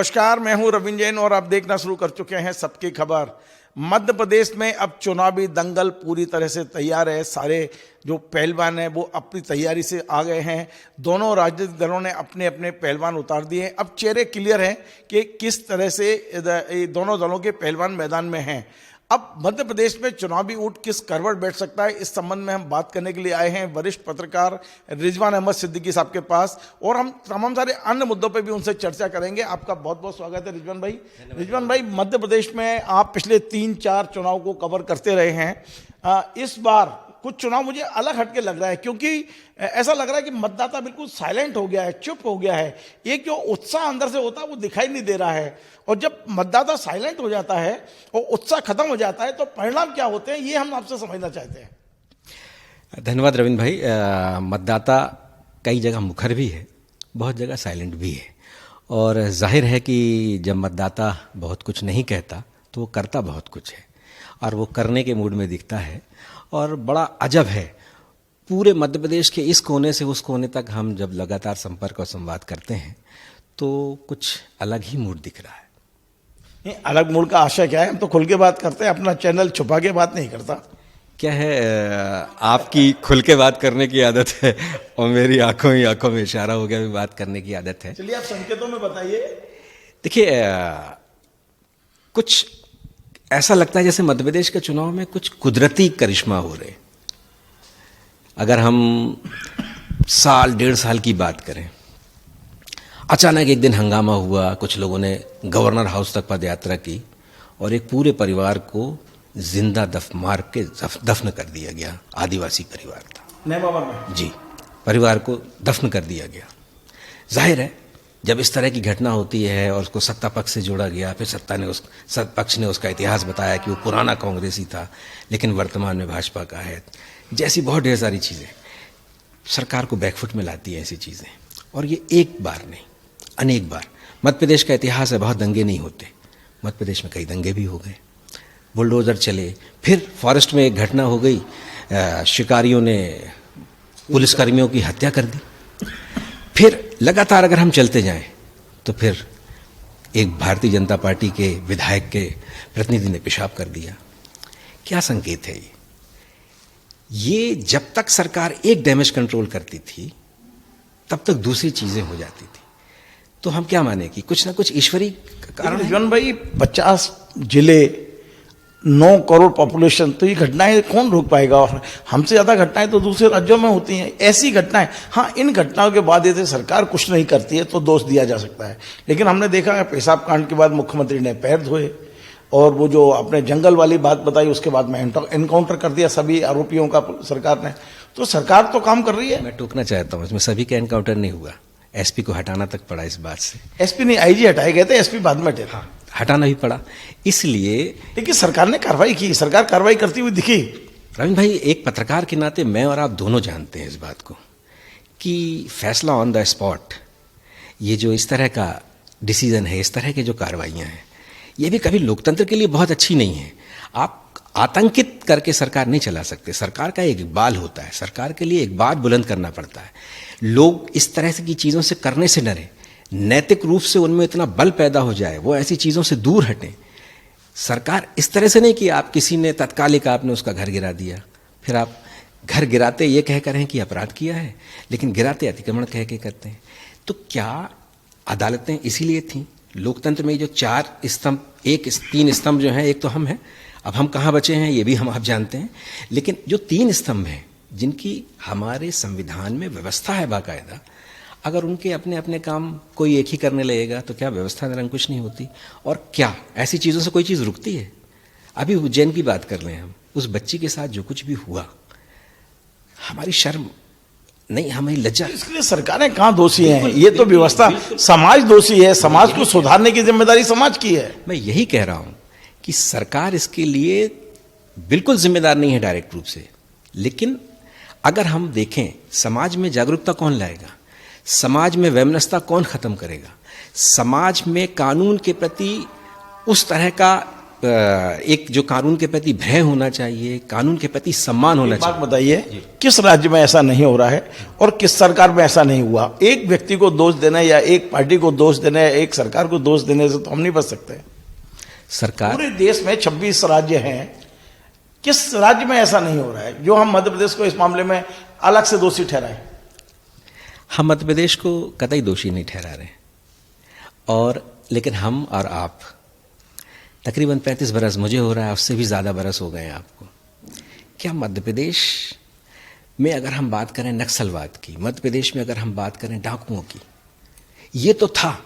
नमस्कार, मैं हूं रविंद्र जैन और आप देखना शुरू कर चुके हैं सबकी खबर। मध्य प्रदेश में अब चुनावी दंगल पूरी तरह से तैयार है। सारे जो पहलवान हैं वो अपनी तैयारी से आ गए हैं। दोनों राजनीतिक दलों ने अपने अपने पहलवान उतार दिए हैं। अब चेहरे क्लियर हैं कि किस तरह से दोनों दलों के पहलवान मैदान में हैं। अब मध्य प्रदेश में चुनावी ऊँट किस करवट बैठ सकता है, इस संबंध में हम बात करने के लिए आए हैं वरिष्ठ पत्रकार रिजवान अहमद सिद्दीकी साहब के पास, और हम तमाम सारे अन्य मुद्दों पे भी उनसे चर्चा करेंगे। आपका बहुत बहुत स्वागत है रिजवान भाई। रिजवान भाई, मध्य प्रदेश में आप पिछले 3-4 चुनाव को कवर करते रहे हैं। इस बार कुछ चुनाव मुझे अलग हटके लग रहा है, क्योंकि ऐसा लग रहा है कि मतदाता बिल्कुल साइलेंट हो गया है, चुप हो गया है। एक जो उत्साह अंदर से होता है वो दिखाई नहीं दे रहा है, और जब मतदाता साइलेंट हो जाता है और उत्साह खत्म हो जाता है तो परिणाम क्या होते हैं, ये हम आपसे समझना चाहते हैं। धन्यवाद रविंद्र भाई। मतदाता कई जगह मुखर भी है, बहुत जगह साइलेंट भी है, और जाहिर है कि जब मतदाता बहुत कुछ नहीं कहता तो वो करता बहुत कुछ है, और वो करने के मूड में दिखता है। और बड़ा अजब है, पूरे मध्य प्रदेश के इस कोने से उस कोने तक हम जब लगातार संपर्क और संवाद करते हैं तो कुछ अलग ही मूड दिख रहा है। नहीं, अलग मूड का आशय क्या है? हम तो खुल के बात करते हैं, अपना चैनल छुपा के बात नहीं करता। क्या है, आपकी खुल के बात करने की आदत है और मेरी आंखों में इशारा हो गया भी बात करने की आदत है। चलिए आप संकेतों में बताइए। देखिए, कुछ ऐसा लगता है जैसे मध्य प्रदेश के चुनाव में कुछ कुदरती करिश्मा हो रहे। अगर हम साल 1.5 साल की बात करें, अचानक एक दिन हंगामा हुआ, कुछ लोगों ने गवर्नर हाउस तक पदयात्रा की और एक पूरे परिवार को जिंदा मार के दफन कर दिया गया। आदिवासी परिवार था, नेमावा में जी, परिवार को दफन कर दिया गया। जाहिर है जब इस तरह की घटना होती है और उसको सत्ता पक्ष से जोड़ा गया, फिर सत्ता पक्ष ने उसका इतिहास बताया कि वो पुराना कांग्रेसी था लेकिन वर्तमान में भाजपा का है, जैसी बहुत ढेर सारी चीज़ें सरकार को बैकफुट में लाती हैं ऐसी चीज़ें। और ये एक बार नहीं, अनेक बार। मध्य प्रदेश का इतिहास है, बहुत दंगे नहीं होते। मध्य प्रदेश में कई दंगे भी हो गए, बुलडोजर चले, फिर फॉरेस्ट में एक घटना हो गई, शिकारियों ने पुलिसकर्मियों की हत्या कर दी। फिर लगातार अगर हम चलते जाएं तो फिर एक भारतीय जनता पार्टी के विधायक के प्रतिनिधि ने पेशाब कर दिया। क्या संकेत है ये? जब तक सरकार एक डैमेज कंट्रोल करती थी तब तक दूसरी चीजें हो जाती थी। तो हम क्या माने कि कुछ ना कुछ ईश्वरी कारण है। भाई 50 जिले, 9 करोड़ पॉपुलेशन, तो ये घटनाएं कौन रोक पाएगा? और हमसे ज्यादा घटनाएं तो दूसरे राज्यों में होती हैं। ऐसी घटनाएं, हाँ, इन घटनाओं के बाद यदि सरकार कुछ नहीं करती है तो दोष दिया जा सकता है, लेकिन हमने देखा है पेशाब कांड के बाद मुख्यमंत्री ने पैर धोए, और वो जो आपने जंगल वाली बात बताई उसके बाद में एनकाउंटर कर दिया सभी आरोपियों का सरकार ने। तो सरकार तो काम कर रही है। मैं टोकना चाहता हूँ, इसमें सभी का एनकाउंटर नहीं हुआ, एसपी को हटाना तक पड़ा इस बात से। एसपी नहीं, आईजी हटाए गए थे, एसपी बाद में हटे। हाँ, हटाना भी पड़ा इसलिए। लेकिन सरकार ने कार्रवाई की, सरकार कार्रवाई करती हुई दिखी। रविंद्र भाई, एक पत्रकार के नाते मैं और आप दोनों जानते हैं इस बात को कि फैसला ऑन द स्पॉट, ये जो इस तरह का डिसीजन है, इस तरह की जो कार्रवाइयाँ हैं, ये भी कभी लोकतंत्र के लिए बहुत अच्छी नहीं है। आप आतंकित करके सरकार नहीं चला सकते। सरकार का एक इकबाल होता है, सरकार के लिए एक बात बुलंद करना पड़ता है। लोग इस तरह की चीज़ों से करने से डरें, नैतिक रूप से उनमें इतना बल पैदा हो जाए, वो ऐसी चीज़ों से दूर हटें। सरकार इस तरह से नहीं कि आप किसी ने तत्कालिक आपने उसका घर गिरा दिया, फिर आप घर गिराते ये कह कर हैं कि अपराध किया है, लेकिन गिराते अतिक्रमण कह के करते हैं। तो क्या अदालतें इसीलिए थीं? लोकतंत्र में जो 4 स्तंभ, 3 स्तंभ जो हैं, एक तो हम हैं, अब हम कहाँ बचे हैं ये भी हम आप जानते हैं, लेकिन जो 3 स्तंभ हैं जिनकी हमारे संविधान में व्यवस्था है बाकायदा, अगर उनके अपने अपने काम कोई एक ही करने लगेगा तो क्या व्यवस्था निरंकुश नहीं होती? और क्या ऐसी चीज़ों से कोई चीज़ रुकती है? अभी उज्जैन की बात कर लें हम, उस बच्ची के साथ जो कुछ भी हुआ, हमारी शर्म नहीं, हमें लज्जा। इसके लिए सरकारें कहाँ दोषी हैं? ये तो व्यवस्था, समाज दोषी है। समाज को सुधारने की जिम्मेदारी समाज की है। मैं यही कह रहा हूं कि सरकार इसके लिए बिल्कुल जिम्मेदार नहीं है डायरेक्ट रूप से, लेकिन अगर हम देखें समाज में जागरूकता कौन लाएगा, समाज में वैमनस्यता कौन खत्म करेगा, समाज में कानून के प्रति उस तरह का एक जो कानून के प्रति भय होना चाहिए, कानून के प्रति सम्मान होना एक बात चाहिए। बताइए, किस राज्य में ऐसा नहीं हो रहा है और किस सरकार में ऐसा नहीं हुआ? एक व्यक्ति को दोष देना या एक पार्टी को दोष देना या एक सरकार को दोष देने से तो हम नहीं बच सकते। सरकार, पूरे देश में 26 राज्य हैं, किस राज्य में ऐसा नहीं हो रहा है जो हम मध्य प्रदेश को इस मामले में अलग से दोषी ठहराएं? हम मध्य प्रदेश को कतई दोषी नहीं ठहरा रहे, और लेकिन हम और आप, तकरीबन 35 बरस मुझे हो रहा है, उससे भी ज़्यादा बरस हो गए हैं आपको। क्या मध्य प्रदेश में अगर हम बात करें नक्सलवाद की, मध्य प्रदेश में अगर हम बात करें डाकुओं की, ये तो था,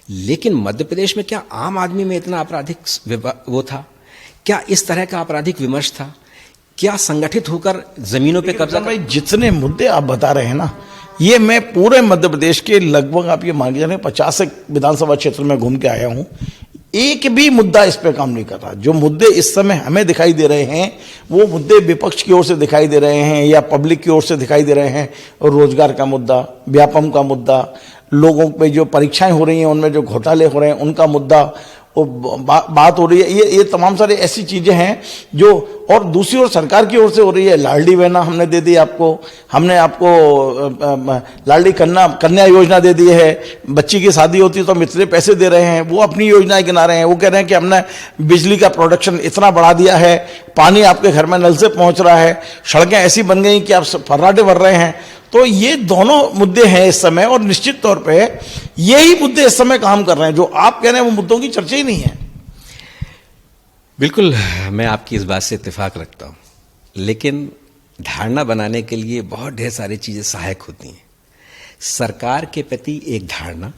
लेकिन मध्य प्रदेश में क्या आम आदमी में इतना आपराधिक वो था? क्या इस तरह का आपराधिक विमर्श था? क्या संगठित होकर जमीनों पे कब्जा? भाई, जितने मुद्दे आप बता रहे हैं ना, ये मैं पूरे मध्य प्रदेश के लगभग आप ये मान के चलें 50 विधानसभा क्षेत्र में घूम के आया हूं, एक भी मुद्दा इस पे काम नहीं कर रहा। जो मुद्दे इस समय हमें दिखाई दे रहे हैं वो मुद्दे विपक्ष की ओर से दिखाई दे रहे हैं या पब्लिक की ओर से दिखाई दे रहे हैं। और रोजगार का मुद्दा, व्यापम का मुद्दा, लोगों पे जो परीक्षाएं हो रही हैं उनमें जो घोटाले हो रहे हैं उनका मुद्दा, वो बात हो रही है। ये तमाम सारी ऐसी चीजें हैं जो, और दूसरी ओर सरकार की ओर से हो रही है। लाडली बहना हमने दे दी आपको, हमने आपको लाडली कन्या योजना दे दी है। बच्ची की शादी होती है तो हम इतने पैसे दे रहे हैं, वो अपनी योजनाएं गिना रहे हैं। वो कह रहे हैं कि हमने बिजली का प्रोडक्शन इतना बढ़ा दिया है, पानी आपके घर में नल से पहुंच रहा है, सड़कें ऐसी बन गई कि आप फर्राटे भर रहे हैं। तो ये दोनों मुद्दे हैं इस समय, और निश्चित तौर पे यही मुद्दे इस समय काम कर रहे हैं। जो आप कह रहे हैं वो मुद्दों की चर्चा ही नहीं है। बिल्कुल, मैं आपकी इस बात से इत्तेफाक रखता हूं, लेकिन धारणा बनाने के लिए बहुत ढेर सारी चीजें सहायक होती हैं। सरकार के प्रति एक धारणा,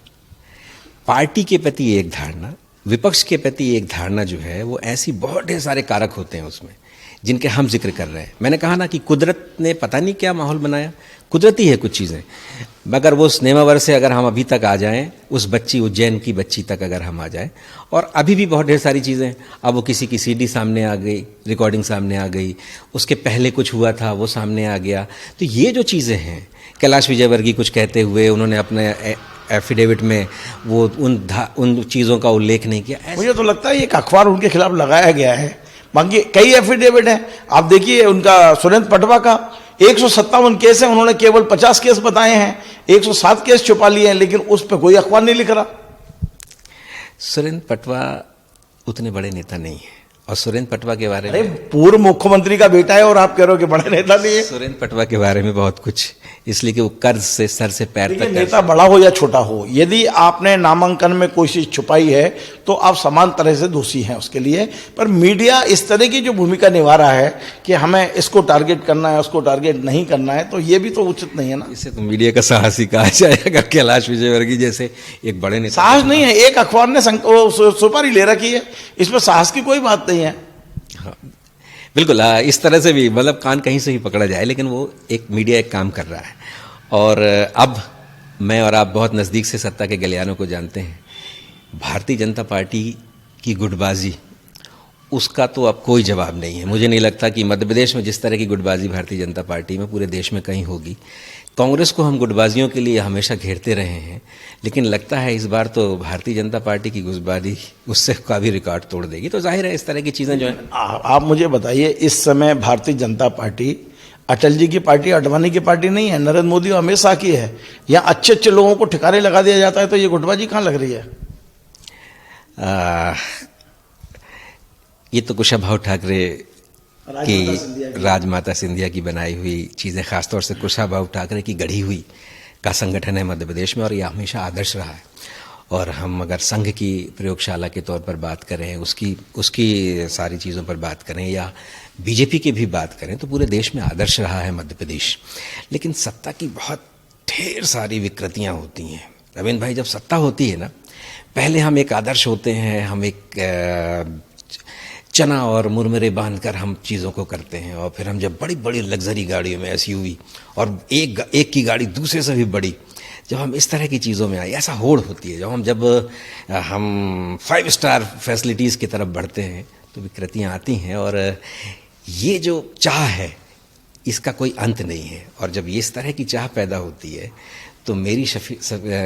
पार्टी के प्रति एक धारणा, विपक्ष के प्रति एक धारणा जो है, वो ऐसी बहुत ढेर सारे कारक होते हैं उसमें, जिनके हम जिक्र कर रहे हैं। मैंने कहा ना कि कुदरत ने पता नहीं क्या माहौल बनाया, कुदरती है कुछ चीज़ें, मगर वो नेमावर से अगर हम अभी तक आ जाएं, उस बच्ची, उज्जैन की बच्ची तक अगर हम आ जाएं, और अभी भी बहुत ढेर सारी चीज़ें, अब वो किसी की सीडी सामने आ गई, रिकॉर्डिंग सामने आ गई, उसके पहले कुछ हुआ था वो सामने आ गया। तो ये जो चीज़ें हैं, कैलाश विजयवर्गीय कुछ कहते हुए उन्होंने अपने एफिडेविट में वो उन चीज़ों का उल्लेख नहीं किया। मुझे तो लगता है एक अखबार उनके खिलाफ लगाया गया है। बाकी कई एफिडेविट हैं, आप देखिए उनका सुरेंद्र पटवा का 157 केस है, उन्होंने केवल 50 केस बताए हैं, 107 केस छुपा लिए हैं, लेकिन उस पर कोई अखबार नहीं लिख रहा। सुरेंद्र पटवा उतने बड़े नेता नहीं है, और सुरेंद्र पटवा के बारे में, पूर्व मुख्यमंत्री का बेटा है और आप कह रहे हो कि बड़े नेता नहीं है। सुरेंद्र पटवा के बारे में बहुत कुछ, इसलिए कि वो कर्ज से सर से पैर तक, नेता बड़ा हो या छोटा हो, यदि आपने नामांकन में कोई चीज छुपाई है तो आप समान तरह से दोषी हैं उसके लिए। पर मीडिया इस तरह की जो भूमिका निभा रहा है कि हमें इसको टारगेट करना है, उसको टारगेट नहीं करना है, तो ये भी तो उचित नहीं है ना। इसे तो मीडिया का साहस ही कहा जाएगा। कैलाश विजयवर्गीय जैसे एक बड़े नेता, साहस नहीं है, एक अखबार ने सुपारी ले रखी है, इसमें साहस की कोई बात नहीं है। हाँ, बिल्कुल, इस तरह से भी, मतलब कान कहीं से भी पकड़ा जाए, लेकिन वो एक मीडिया एक काम कर रहा है। और अब मैं और आप बहुत नज़दीक से सत्ता के गलियानों को जानते हैं। भारतीय जनता पार्टी की गुटबाजी, उसका तो अब कोई जवाब नहीं है। मुझे नहीं लगता कि मध्य प्रदेश में जिस तरह की गुटबाजी भारतीय जनता पार्टी में पूरे देश में कहीं होगी। कांग्रेस को हम गुटबाजियों के लिए हमेशा घेरते रहे हैं, लेकिन लगता है इस बार तो भारतीय जनता पार्टी की गुटबाजी उससे का भी रिकॉर्ड तोड़ देगी। तो जाहिर है इस तरह की चीज़ें जो हैं। आप मुझे बताइए, इस समय भारतीय जनता पार्टी अटल जी की पार्टी, अडवाणी की पार्टी नहीं है, नरेंद्र मोदी और अमित शाह की है। यहाँ अच्छे अच्छे लोगों को ठिकाने लगा दिया जाता है, तो ये गुटबाजी कहाँ लग रही है? ये तो कुशाभाऊ ठाकरे की, राजमाता सिंधिया की बनाई हुई चीज़ें, खासतौर से कुशाभाऊ ठाकरे की गढ़ी हुई का संगठन है मध्य प्रदेश में, और ये हमेशा आदर्श रहा है। और हम अगर संघ की प्रयोगशाला के तौर पर बात करें, उसकी सारी चीज़ों पर बात करें, या बीजेपी की भी बात करें, तो पूरे देश में आदर्श रहा है मध्य प्रदेश। लेकिन सत्ता की बहुत ढेर सारी विकृतियाँ होती हैं रवीन भाई। जब सत्ता होती है ना, पहले हम एक आदर्श होते हैं, हम एक चना और मुरमुरे बांधकर हम चीज़ों को करते हैं, और फिर हम जब बड़ी बड़ी लग्जरी गाड़ियों में, एसयूवी, और एक की गाड़ी दूसरे से भी बड़ी, जब हम इस तरह की चीज़ों में आए, ऐसा होड़ होती है। जब हम 5 स्टार फैसिलिटीज़ की तरफ बढ़ते हैं तो विकृतियाँ आती हैं, और ये जो चाह है इसका कोई अंत नहीं है। और जब इस तरह की चाह पैदा होती है तो मेरी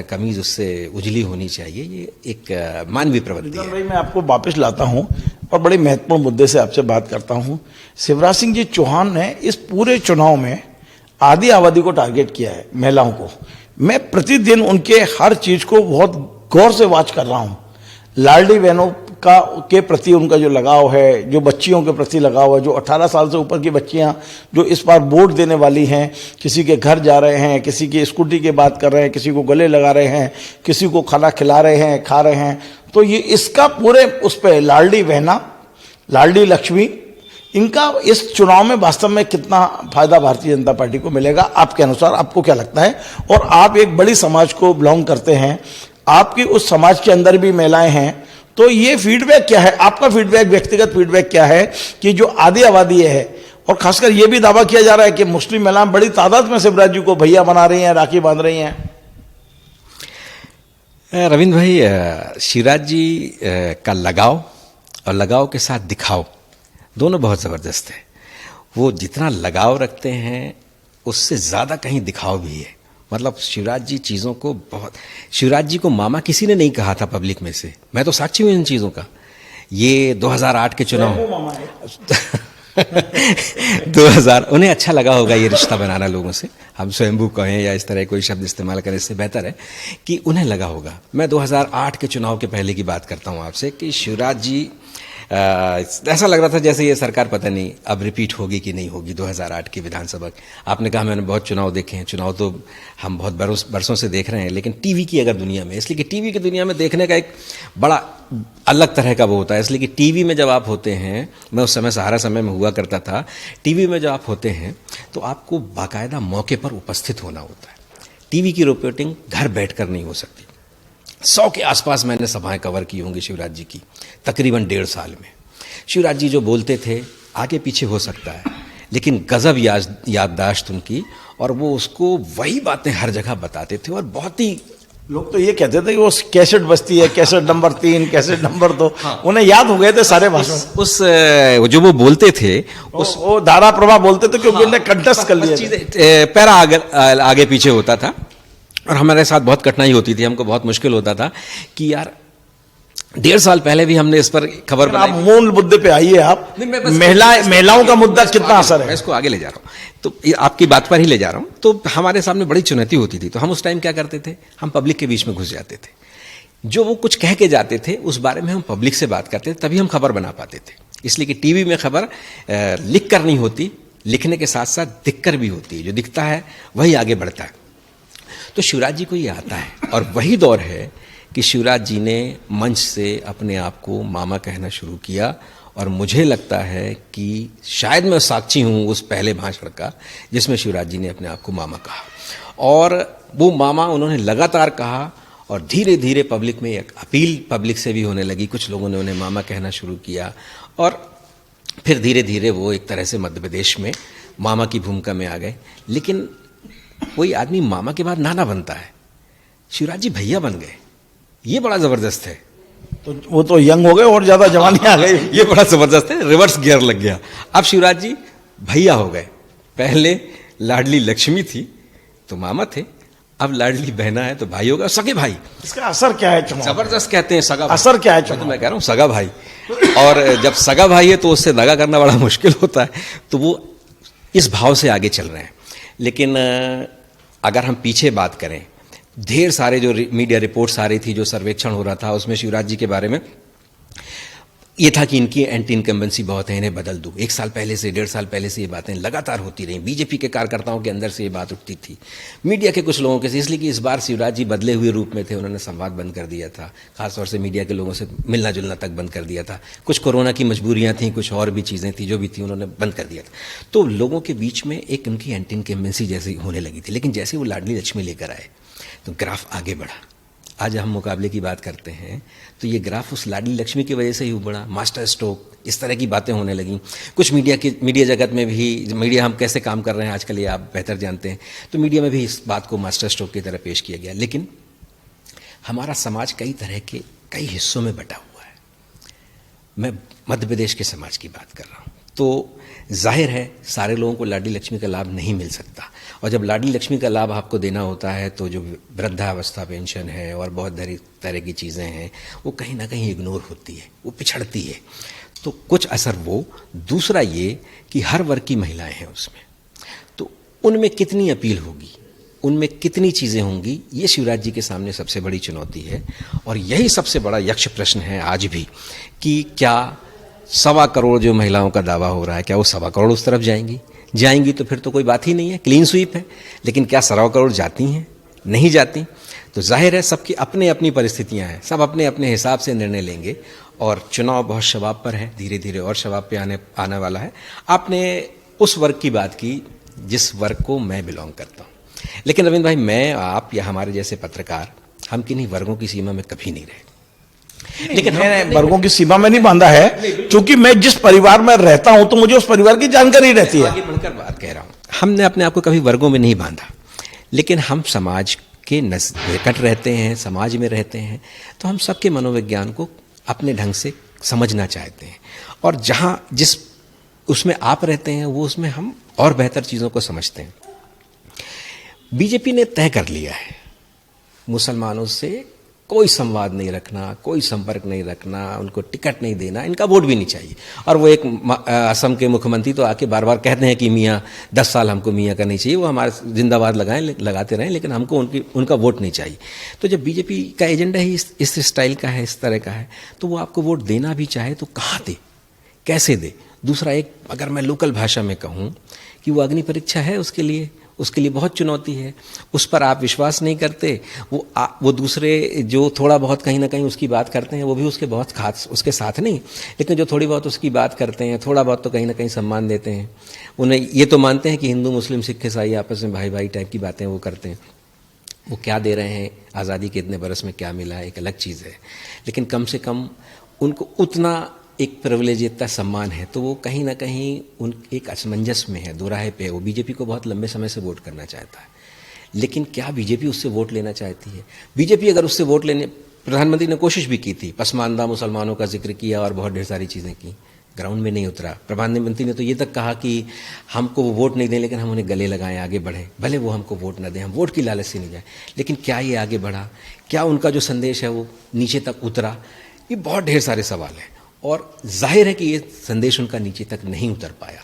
कमीज उससे उजली होनी चाहिए। ये एक मानवीय प्रवृत्ति है। भाई मैं आपको वापस लाता हूं और बड़े महत्वपूर्ण मुद्दे से आपसे बात करता हूं। शिवराज सिंह जी चौहान ने इस पूरे चुनाव में आधी आबादी को टारगेट किया है, महिलाओं को। मैं प्रतिदिन उनके हर चीज को बहुत गौर से वॉच कर रहा हूं। लाडली बहनों का के प्रति उनका जो लगाव है, जो बच्चियों के प्रति लगाव है, जो 18 साल से ऊपर की बच्चियां जो इस बार वोट देने वाली हैं, किसी के घर जा रहे हैं, किसी की स्कूटी की बात कर रहे हैं, किसी को गले लगा रहे हैं, किसी को खाना खिला रहे हैं, खा रहे हैं, तो ये इसका पूरे उस पर लाडली बहना, लाडली लक्ष्मी, इनका इस चुनाव में वास्तव में कितना फायदा भारतीय जनता पार्टी को मिलेगा आपके अनुसार? आपको क्या लगता है? और आप एक बड़ी समाज को बिलोंग करते हैं, आपकी उस समाज के अंदर भी महिलाएं हैं, तो ये फीडबैक क्या है आपका? फीडबैक, व्यक्तिगत फीडबैक क्या है कि जो आधी आबादी है, और खासकर ये भी दावा किया जा रहा है कि मुस्लिम महिलाएं बड़ी तादाद में शिवराज जी को भैया बना रही हैं, राखी बांध रही हैं? रविंद्र भाई, शिवराज जी का लगाव और लगाव के साथ दिखाव दोनों बहुत ज़बरदस्त है। वो जितना लगाव रखते हैं उससे ज़्यादा कहीं दिखाव भी है। मतलब शिवराज जी चीज़ों को बहुत, शिवराज जी को मामा किसी ने नहीं कहा था पब्लिक में से, मैं तो साक्षी हूँ इन चीज़ों का। ये 2008 के चुनाव 2000 उन्हें अच्छा लगा होगा ये रिश्ता बनाना लोगों से, हम स्वयंभू कहें या इस तरह कोई शब्द इस्तेमाल करें, इससे बेहतर है कि उन्हें लगा होगा। मैं 2008 के चुनाव के पहले की बात करता हूँ आपसे कि शिवराज जी ऐसा लग रहा था जैसे ये सरकार पता नहीं अब रिपीट होगी कि नहीं होगी 2008 की विधानसभा। आपने कहा मैंने बहुत चुनाव देखे हैं, चुनाव तो हम बहुत बरसों से देख रहे हैं, लेकिन टीवी की अगर दुनिया में, इसलिए कि टीवी की दुनिया में देखने का एक बड़ा अलग तरह का वो होता है। इसलिए कि टीवी में जब आप होते हैं, मैं उस समय सहारा समय में हुआ करता था, टीवी में जब आप होते हैं तो आपको बाकायदा मौके पर उपस्थित होना होता है। टीवी की रिपोर्टिंग घर बैठकर नहीं हो सकती। 100 के आसपास मैंने सभाएं कवर की होंगी शिवराज जी की, तकरीबन 1.5 साल में। शिवराज जी जो बोलते थे आगे पीछे हो सकता है, लेकिन गजब याददाश्त उनकी, और वो उसको वही बातें हर जगह बताते थे। और बहुत ही लोग तो ये कहते थे कि वो कैसेट बजती है, कैसेट नंबर 3, कैसेट नंबर 2, हाँ। उन्हें याद हो गए थे सारे भाषण। उस जो वो बोलते थे उस वो धारा प्रवाह बोलते थे क्योंकि उन्हें कंटेस्ट कर लिया, पैरा आगे पीछे होता था। और हमारे साथ बहुत कठिनाई होती थी, हमको बहुत मुश्किल होता था कि यार 1.5 साल पहले भी हमने इस पर खबर बनाई। आप मूल मुद्दे पे आइए। आप महिलाओं का मुद्दा कितना असर है, मैं इसको आगे ले जा रहा हूँ, तो आपकी बात पर ही ले जा रहा हूँ। तो हमारे सामने बड़ी चुनौती होती थी, तो हम उस टाइम क्या करते थे, हम पब्लिक के बीच में घुस जाते थे। जो वो कुछ कह के जाते थे उस बारे में हम पब्लिक से बात करते थे, तभी हम खबर बना पाते थे। इसलिए कि टीवी में खबर लिख कर नहीं होती, लिखने के साथ साथ दिख कर भी होती है। जो दिखता है वही आगे बढ़ता है। तो शिवराज जी को ये आता है, और वही दौर है कि शिवराज जी ने मंच से अपने आप को मामा कहना शुरू किया। और मुझे लगता है कि शायद मैं साक्षी हूँ उस पहले भाषण का जिसमें शिवराज जी ने अपने आप को मामा कहा, और वो मामा उन्होंने लगातार कहा। और धीरे धीरे पब्लिक में एक अपील पब्लिक से भी होने लगी, कुछ लोगों ने उन्हें मामा कहना शुरू किया, और फिर धीरे धीरे वो एक तरह से मध्य प्रदेश में मामा की भूमिका में आ गए। लेकिन कोई आदमी मामा के बाद नाना बनता है, शिवराज जी भैया बन गए, ये बड़ा जबरदस्त है। तो वो तो यंग हो गए और ज्यादा जवानी आ गई, ये बड़ा जबरदस्त है, रिवर्स गियर लग गया। अब शिवराज जी भैया हो गए। पहले लाडली लक्ष्मी थी तो मामा थे, अब लाडली बहना है तो भाई होगा, सगे भाई। इसका असर क्या है? जबरदस्त कहते हैं सगा। असर क्या है? तो मैं कह रहा हूँ सगा भाई, और जब सगा भाई है तो उससे दगा करना बड़ा मुश्किल होता है। तो वो इस भाव से आगे चल रहे हैं। लेकिन अगर हम पीछे बात करें, ढेर सारे जो मीडिया रिपोर्ट्स आ रही थी, जो सर्वेक्षण हो रहा था, उसमें शिवराज जी के बारे में ये था कि इनकी एंटी इनकम्बेंसी बहुत है, इन्हें बदल दो। 1 साल पहले से, 1.5 साल पहले से ये बातें लगातार होती रहीं। बीजेपी के कार्यकर्ताओं के अंदर से ये बात उठती थी, मीडिया के कुछ लोगों के से, इसलिए कि इस बार शिवराज जी बदले हुए रूप में थे। उन्होंने संवाद बंद कर दिया था, खासतौर से मीडिया के लोगों से मिलना जुलना तक बंद कर दिया था। कुछ कोरोना की मजबूरियां थी, कुछ और भी चीज़ें थी, जो भी थी उन्होंने बंद कर दिया था। तो लोगों के बीच में एक उनकी एंटी इनकम्बेंसी जैसी होने लगी थी। लेकिन जैसे वो लाडली लक्ष्मी लेकर आए तो ग्राफ आगे बढ़ा। आज हम मुकाबले की बात करते हैं तो ये ग्राफ उस लाडली लक्ष्मी की वजह से ही बढ़ा। मास्टर स्ट्रोक, इस तरह की बातें होने लगीं। कुछ मीडिया जगत में भी, मीडिया हम कैसे काम कर रहे हैं आजकल ये आप बेहतर जानते हैं, तो मीडिया में भी इस बात को मास्टर स्ट्रोक की तरह पेश किया गया। लेकिन हमारा समाज कई तरह के कई हिस्सों में बटा हुआ है। मैं मध्य प्रदेश के समाज की बात कर रहा हूँ। तो जाहिर है सारे लोगों को लाडली लक्ष्मी का लाभ नहीं मिल सकता, और जब लाडली लक्ष्मी का लाभ आपको देना होता है तो जो वृद्धावस्था पेंशन है और बहुत तरह की चीज़ें हैं वो कहीं ना कहीं इग्नोर होती है, वो पिछड़ती है। तो कुछ असर वो, दूसरा ये कि हर वर्ग की महिलाएं हैं उसमें, तो उनमें कितनी अपील होगी, उनमें कितनी चीज़ें होंगी, ये शिवराज जी के सामने सबसे बड़ी चुनौती है। और यही सबसे बड़ा यक्ष प्रश्न है आज भी कि क्या 1.25 करोड़ जो महिलाओं का दावा हो रहा है, क्या वो 1.25 करोड़ उस तरफ जाएंगी तो फिर तो कोई बात ही नहीं है, क्लीन स्वीप है। लेकिन क्या 1.25 करोड़ जाती हैं? नहीं जाती। तो जाहिर है सबकी अपनी अपनी परिस्थितियां हैं, सब अपने अपने हिसाब से निर्णय लेंगे, और चुनाव बहुत शबाब पर है, धीरे धीरे और शबाब पे आने वाला है। आपने उस वर्ग की बात की जिस वर्ग को मैं बिलोंग करता हूँ, लेकिन रविंद्र भाई, मैं, आप या हमारे जैसे पत्रकार, हम किन्हीं वर्गों की सीमा में कभी नहीं रहे। लेकिन मैंने वर्गों की सीमा में नहीं बांधा है, क्योंकि मैं जिस परिवार में रहता हूं तो मुझे उस परिवार की जानकारी रहती है। आगे बढ़कर बात कह रहा हूं, हमने अपने आप को कभी वर्गों में नहीं बांधा, लेकिन हम समाज के निकट रहते हैं, समाज में रहते हैं, तो हम सबके मनोविज्ञान को अपने ढंग से समझना चाहते हैं, और जहां जिस उसमें आप रहते हैं वो उसमें हम और बेहतर चीज़ों को समझते हैं। बीजेपी ने तय कर लिया है मुसलमानों से कोई संवाद नहीं रखना, कोई संपर्क नहीं रखना, उनको टिकट नहीं देना, इनका वोट भी नहीं चाहिए। और वो एक असम के मुख्यमंत्री तो आके बार बार कहते हैं कि मियाँ 10 साल हमको मियाँ का नहीं चाहिए, वो हमारे जिंदाबाद लगाते रहें, लेकिन हमको उनका वोट नहीं चाहिए। तो जब बीजेपी का एजेंडा ही इस स्टाइल का है, इस तरह का है, तो वो आपको वोट देना भी चाहे तो कहाँ दे, कैसे दे। दूसरा, एक अगर मैं लोकल भाषा में कहूँ कि वो अग्नि परीक्षा है उसके लिए बहुत चुनौती है, उस पर आप विश्वास नहीं करते। वो दूसरे जो थोड़ा बहुत कहीं ना कहीं उसकी बात करते हैं, वो भी उसके बहुत खास उसके साथ नहीं, लेकिन जो थोड़ी बहुत उसकी बात करते हैं, थोड़ा बहुत तो कहीं ना कहीं सम्मान देते हैं। उन्हें ये तो मानते हैं कि हिंदू मुस्लिम सिख ईसाई आपस में भाई भाई टाइप की बातें वो करते हैं। वो क्या दे रहे हैं, आज़ादी के इतने बरस में क्या मिला है, एक अलग चीज़ है, लेकिन कम से कम उनको उतना एक प्रिविलेज, इतना सम्मान है, तो वो कहीं ना कहीं एक असमंजस में है, दोराहे पे है। वो बीजेपी को बहुत लंबे समय से वोट करना चाहता है, लेकिन क्या बीजेपी उससे वोट लेना चाहती है? बीजेपी अगर उससे वोट लेने, प्रधानमंत्री ने कोशिश भी की थी, पसमानदा मुसलमानों का जिक्र किया और बहुत ढेर सारी चीज़ें की, ग्राउंड में नहीं उतरा। प्रधानमंत्री ने तो ये तक कहा कि हमको वो वोट नहीं दें, लेकिन हम उन्हें गले लगाएं, आगे बढ़ें, भले वो हमको वोट ना दें, हम वोट की लालच से नहीं जाए। लेकिन क्या ये आगे बढ़ा? क्या उनका जो संदेश है वो नीचे तक उतरा? ये बहुत ढेर सारे सवाल हैं, और जाहिर है कि ये संदेश उनका नीचे तक नहीं उतर पाया।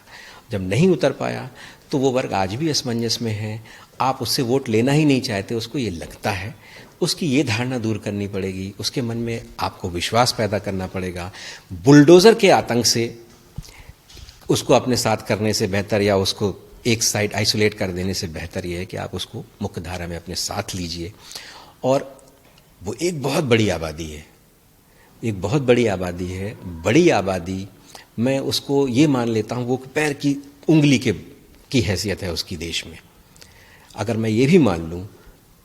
जब नहीं उतर पाया तो वो वर्ग आज भी असमंजस में है। आप उससे वोट लेना ही नहीं चाहते, उसको ये लगता है, उसकी ये धारणा दूर करनी पड़ेगी, उसके मन में आपको विश्वास पैदा करना पड़ेगा। बुलडोज़र के आतंक से उसको अपने साथ करने से बेहतर, या उसको एक साइड आइसोलेट कर देने से बेहतर ये है कि आप उसको मुख्य धारा में अपने साथ लीजिए। और वो एक बहुत बड़ी आबादी है, एक बहुत बड़ी आबादी है। बड़ी आबादी, मैं उसको ये मान लेता हूँ वो पैर की उंगली की हैसियत है उसकी देश में। अगर मैं ये भी मान लूँ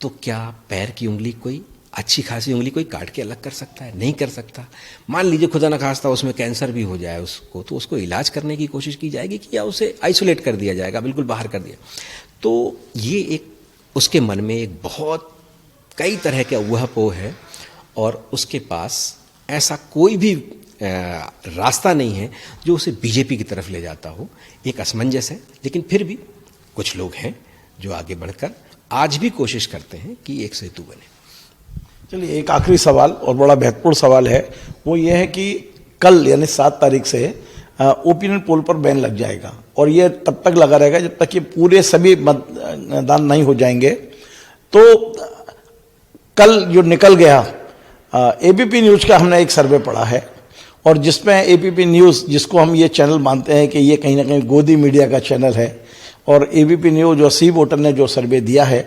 तो क्या पैर की उंगली, कोई अच्छी खासी उंगली कोई काट के अलग कर सकता है? नहीं कर सकता। मान लीजिए खुदा न खास्ता उसमें कैंसर भी हो जाए उसको, तो उसको इलाज करने की कोशिश की जाएगी कि या उसे आइसोलेट कर दिया जाएगा, बिल्कुल बाहर कर दिया। तो ये एक उसके मन में एक बहुत कई तरह का ऊहापोह है, और उसके पास ऐसा कोई भी रास्ता नहीं है जो उसे बीजेपी की तरफ ले जाता हो। एक असमंजस है, लेकिन फिर भी कुछ लोग हैं जो आगे बढ़कर आज भी कोशिश करते हैं कि एक सेतु बने। चलिए, एक आखिरी सवाल और बड़ा महत्वपूर्ण सवाल है, वो ये है कि कल यानी 7 तारीख से ओपिनियन पोल पर बैन लग जाएगा, और ये तब तक लगा रहेगा जब तक ये पूरे सभी मतदान नहीं हो जाएंगे। तो कल जो निकल गया, एबीपी न्यूज का हमने एक सर्वे पढ़ा है, और जिसमें एबीपी न्यूज, जिसको हम ये चैनल मानते हैं कि ये कहीं ना कहीं गोदी मीडिया का चैनल है, और एबीपी न्यूज जो सी वोटर ने जो सर्वे दिया है,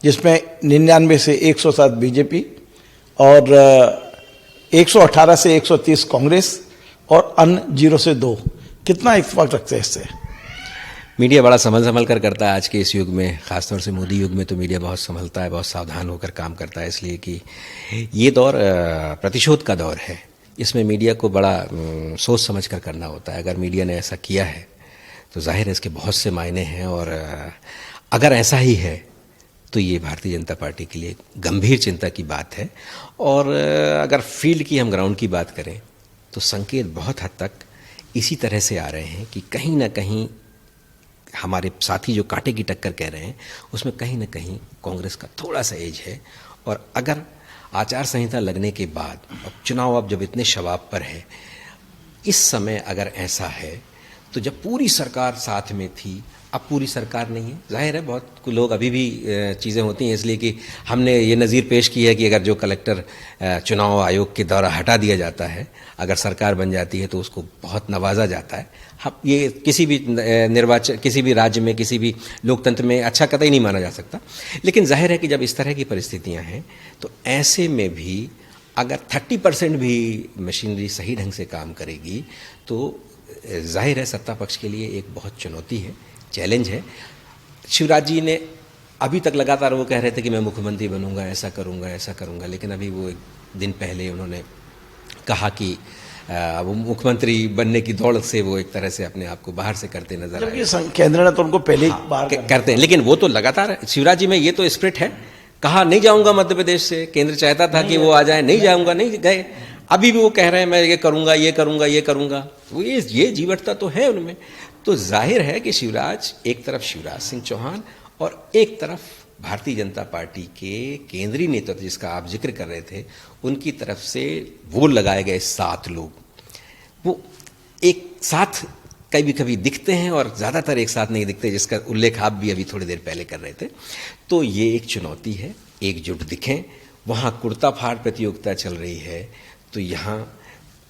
जिसमें 99 से 107 बीजेपी और 118 से 130 कांग्रेस और अन्य 0 से 2, कितना इत्तेफाक रखते हैं इससे? मीडिया बड़ा संभल कर करता है आज के इस युग में, खासतौर से मोदी युग में तो मीडिया बहुत संभलता है, बहुत सावधान होकर काम करता है, इसलिए कि ये दौर प्रतिशोध का दौर है। इसमें मीडिया को बड़ा सोच समझ कर करना होता है। अगर मीडिया ने ऐसा किया है तो जाहिर है इसके बहुत से मायने हैं, और अगर ऐसा ही है तो ये भारतीय जनता पार्टी के लिए गंभीर चिंता की बात है। और अगर फील्ड की, हम ग्राउंड की बात करें, तो संकेत बहुत हद तक इसी तरह से आ रहे हैं कि कहीं ना कहीं हमारे साथी जो कांटे की टक्कर कह रहे हैं उसमें कहीं ना कहीं कांग्रेस का थोड़ा सा एज है। और अगर आचार संहिता लगने के बाद अब चुनाव अब जब इतने शबाब पर है, इस समय अगर ऐसा है तो जब पूरी सरकार साथ में थी, अब पूरी सरकार नहीं है। जाहिर है बहुत लोग अभी भी चीज़ें होती हैं, इसलिए कि हमने ये नज़ीर पेश की है कि अगर जो कलेक्टर चुनाव आयोग के द्वारा हटा दिया जाता है, अगर सरकार बन जाती है तो उसको बहुत नवाजा जाता है। हम ये किसी भी निर्वाचन, किसी भी राज्य में, किसी भी लोकतंत्र में अच्छा कतई नहीं माना जा सकता। लेकिन जाहिर है कि जब इस तरह की परिस्थितियाँ हैं तो ऐसे में भी अगर 30% भी मशीनरी सही ढंग से काम करेगी तो जाहिर है सत्ता पक्ष के लिए एक बहुत चुनौती है, चैलेंज है। शिवराज जी ने अभी तक लगातार वो कह रहे थे कि मैं मुख्यमंत्री बनूंगा, ऐसा करूंगा, लेकिन अभी वो एक दिन पहले उन्होंने कहा कि वो मुख्यमंत्री बनने की दौड़ से वो एक तरह से अपने आप को बाहर से करते नजर आए। जबकि केंद्र ने तो उनको पहले ही बाहर करते हैं, लेकिन वो तो लगातार शिवराज जी में ये तो स्प्रिट है। कहा नहीं जाऊंगा मध्य प्रदेश से, केंद्र चाहता था कि वो आ जाए, नहीं जाऊंगा, नहीं गए। अभी भी वो कह रहे हैं मैं ये करूंगा। वो ये जीवटता तो है उनमें। तो जाहिर है कि शिवराज, एक तरफ शिवराज सिंह चौहान और एक तरफ भारतीय जनता पार्टी के केंद्रीय नेतृत्व जिसका आप जिक्र कर रहे थे, उनकी तरफ से वो लगाए गए 7 लोग, वो एक साथ कभी कभी दिखते हैं और ज़्यादातर एक साथ नहीं दिखते, जिसका उल्लेख आप भी अभी थोड़ी देर पहले कर रहे थे। तो ये एक चुनौती है, एकजुट दिखें। वहाँ कुर्ता फाड़ प्रतियोगिता चल रही है तो यहाँ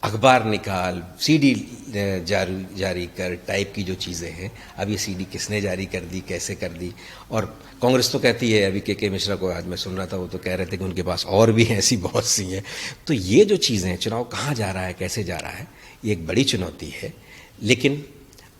अखबार निकाल, सीडी जारी कर टाइप की जो चीज़ें हैं, अब ये सीडी किसने जारी कर दी, कैसे कर दी। और कांग्रेस तो कहती है, अभी के मिश्रा को आज मैं सुन रहा था, वो तो कह रहे थे कि उनके पास और भी ऐसी बहुत सी हैं। तो ये जो चीज़ें हैं, चुनाव कहाँ जा रहा है, कैसे जा रहा है, ये एक बड़ी चुनौती है। लेकिन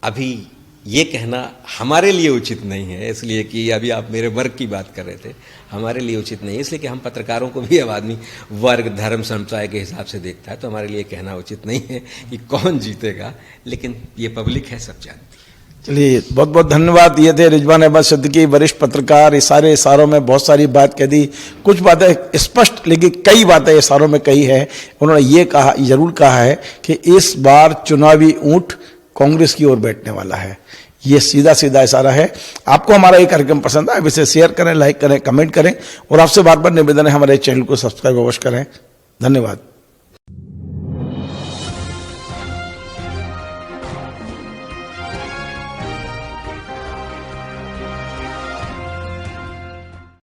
अभी ये कहना हमारे लिए उचित नहीं है, इसलिए कि अभी आप मेरे वर्ग की बात कर रहे थे, हमारे लिए उचित नहीं है, इसलिए कि हम पत्रकारों को भी अब आदमी वर्ग, धर्म, संप्रदाय के हिसाब से देखता है, तो हमारे लिए कहना उचित नहीं है कि कौन जीतेगा। लेकिन ये पब्लिक है, सब जानती है। चलिए, बहुत बहुत धन्यवाद। ये थे रिजवान अहमद सिद्दीकी, वरिष्ठ पत्रकार। इशारों में बहुत सारी बात कह दी, कुछ बातें स्पष्ट, लेकिन कई बातें इशारों में कही है। उन्होंने ये कहा, जरूर कहा है कि इस बार चुनावी ऊंट कांग्रेस की ओर बैठने वाला है। ये सीधा सीधा इशारा है। आपको हमारा ये कार्यक्रम पसंद आए, इसे शेयर करें, लाइक करें, कमेंट करें और आपसे बार बार निवेदन है हमारे चैनल को सब्सक्राइब अवश्य करें। धन्यवाद।